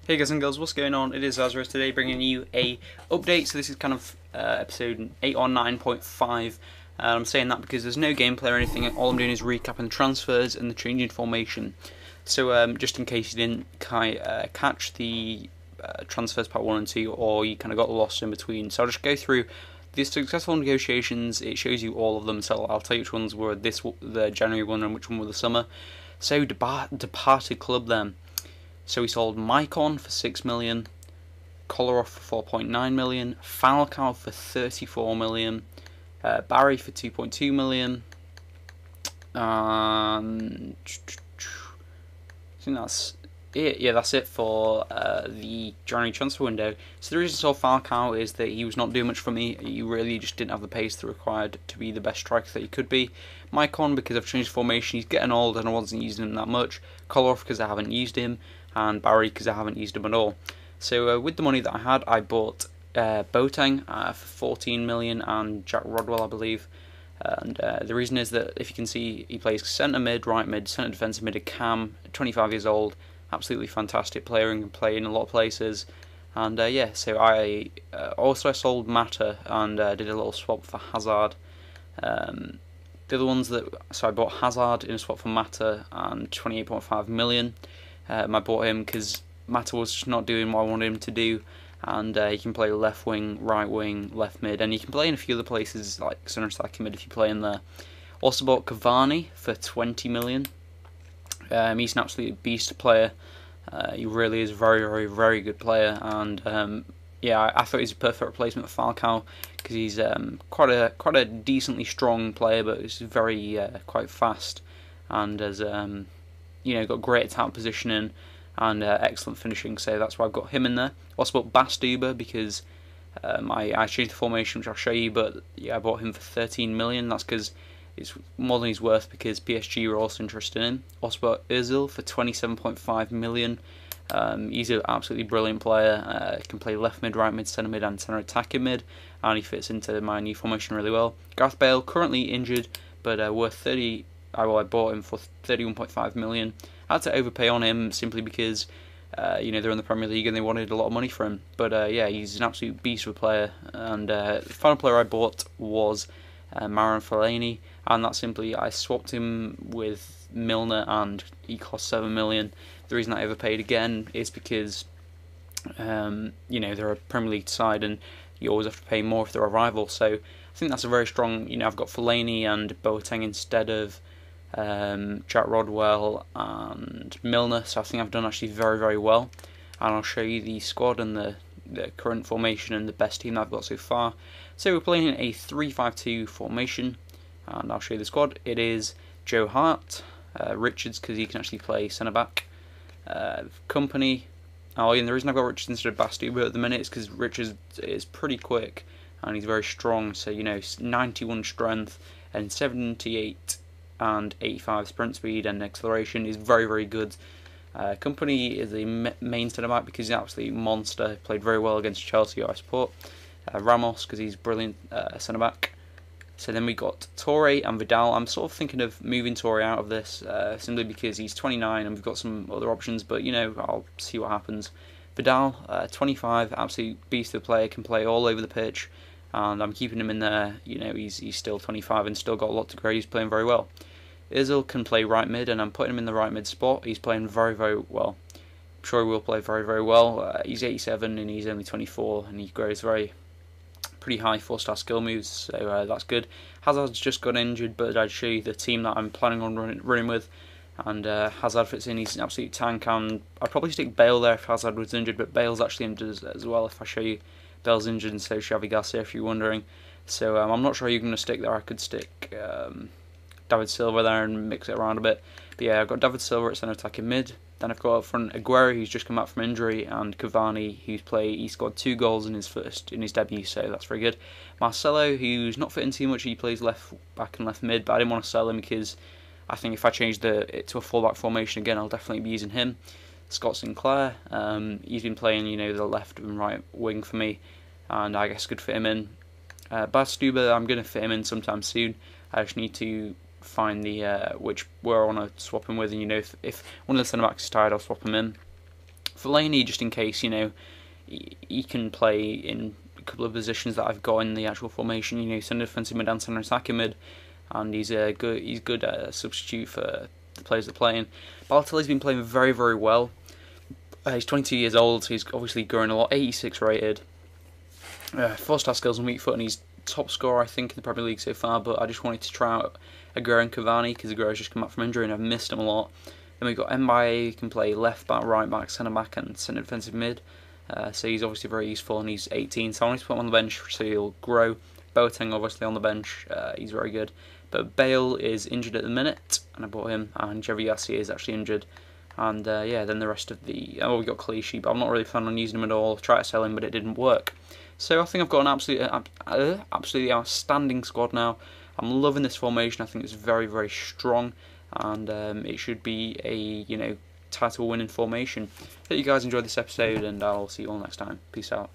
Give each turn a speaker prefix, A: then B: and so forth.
A: Hey guys and girls, what's going on? It is Azra today bringing you a update. So this is kind of episode 8 or 9.5. I'm saying that because there's no gameplay or anything. All I'm doing is recapping the transfers and the changing formation. So just in case you didn't catch the transfers part 1 and 2, or you kind of got lost in between. So I'll just go through the successful negotiations. It shows you all of them, so I'll tell you which ones were the January one and which one were the summer. So departed club then. So we sold Maicon for 6 million, Kolarov for 4.9 million, Falcao for 34 million, Barry for 2.2 million, and I think that's it. Yeah, that's it for the January transfer window. So the reason I sold Falcao is that he was not doing much for me. He really just didn't have the pace that required to be the best striker that he could be. Maicon, because I've changed formation, he's getting old and I wasn't using him that much. Kolarov, because I haven't used him, and Barry, because I haven't used him at all. So with the money that I had, I bought Boateng for 14 million and Jack Rodwell, I believe. And the reason is that, if you can see, he plays centre mid, right mid, centre defensive mid, a cam, 25 years old, absolutely fantastic player and can play in a lot of places. And yeah, so I sold Mata and did a little swap for Hazard. The other ones so I bought Hazard in a swap for Mata and 28.5 million. I bought him because Mata was just not doing what I wanted him to do, and he can play left wing, right wing, left mid, and he can play in a few other places like centre attacking mid if you play in there. Also bought Cavani for 20 million. He's an absolute beast player. He really is a very, very, very good player, and yeah, I thought he's a perfect replacement for Falcao because he's quite a decently strong player, but he's very quite fast, and has got great attack positioning and excellent finishing. So that's why I've got him in there. Also bought Bastuber because I changed the formation, which I'll show you, but yeah, I bought him for 13 million. That's because it's more than he's worth, because PSG were also interested in him. Also bought Özil for 27.5 million. He's an absolutely brilliant player. Can play left mid, right mid, centre mid, and centre attacking mid, and he fits into my new formation really well. Gareth Bale, currently injured, but worth 30. I bought him for 31.5 million. I had to overpay on him simply because they're in the Premier League and they wanted a lot of money for him. But yeah, he's an absolute beast of a player. And the final player I bought was Marouane Fellaini, and that's simply I swapped him with Milner, and he cost 7 million. The reason I overpaid again is because they're a Premier League side and you always have to pay more if they're a rival. So I think that's a very strong. I've got Fellaini and Boateng instead of Jack Rodwell and Milner, so I think I've done actually very, very well. And I'll show you the squad and the current formation and the best team that I've got so far. So we're playing in a 3-5-2 formation, and I'll show you the squad. It is Joe Hart, Richards, because he can actually play centre back, Company. Oh, and the reason I've got Richards instead of Bastuber at the minute is because Richards is pretty quick and he's very strong. So 91 strength and 78 and 85 sprint speed and acceleration is very, very good. Company is the main centre back because he's an absolute monster. Played very well against Chelsea, who I support. Ramos, because he's brilliant centre back. So then we got Torre and Vidal. I'm sort of thinking of moving Torre out of this simply because he's 29 and we've got some other options, but I'll see what happens. Vidal, 25, absolute beast of a player, can play all over the pitch, and I'm keeping him in there. He's still 25 and still got a lot to grow. He's playing very well. Özil can play right mid, and I'm putting him in the right mid spot. He's playing very, very well. I'm sure he will play very, very well. He's 87 and he's only 24, and he grows pretty high 4-star skill moves, so that's good. Hazard's just got injured, but I'd show you the team that I'm planning on running with, and Hazard fits in. He's an absolute tank, and I'd probably stick Bale there if Hazard was injured, but Bale's actually injured as well. If I show you, Bale's injured, and so Xavi Garcia, if you're wondering. So I'm not sure who you're going to stick there. I could stick David Silva there and mix it around a bit. But yeah, I've got David Silva at centre attacking mid. Then I've got up front Aguero, who's just come back from injury, and Cavani, he scored 2 goals in his debut, so that's very good. Marcelo, who's not fitting too much, he plays left back and left mid, but I didn't want to sell him because I think if I change it to a full-back formation again, I'll definitely be using him. Scott Sinclair, he's been playing the left and right wing for me, and I guess could fit him in. Bastuber, I'm going to fit him in sometime soon. I just need to find the which where I want to swap him with, and if one of the centre backs is tired, I'll swap him in. Fellaini, just in case, he can play in a couple of positions that I've got in the actual formation. Centre defensive mid and centre attacking mid, and he's good at a substitute for the players that are playing. Balotelli's been playing very, very well. He's 22 years old, so he's obviously growing a lot. 86 rated, 4-star skills and weak foot, and he's top scorer, I think, in the Premier League so far. But I just wanted to try out Aguero and Cavani because Aguero's just come back from injury and I've missed him a lot. Then we've got Mbaye, who can play left back, right back, centre back, and centre defensive mid. So he's obviously very useful, and he's 18, so I wanted to put him on the bench so he'll grow. Boateng obviously on the bench, he's very good. But Bale is injured at the minute, and I bought him, and Javi Garcia is actually injured. And then the rest of the... we got Clichy, but I'm not really planning on using him at all. Tried to sell him, but it didn't work. So I think I've got an absolutely outstanding squad now. I'm loving this formation. I think it's very, very strong, and it should be a title winning formation. Hope you guys enjoyed this episode, and I'll see you all next time. Peace out.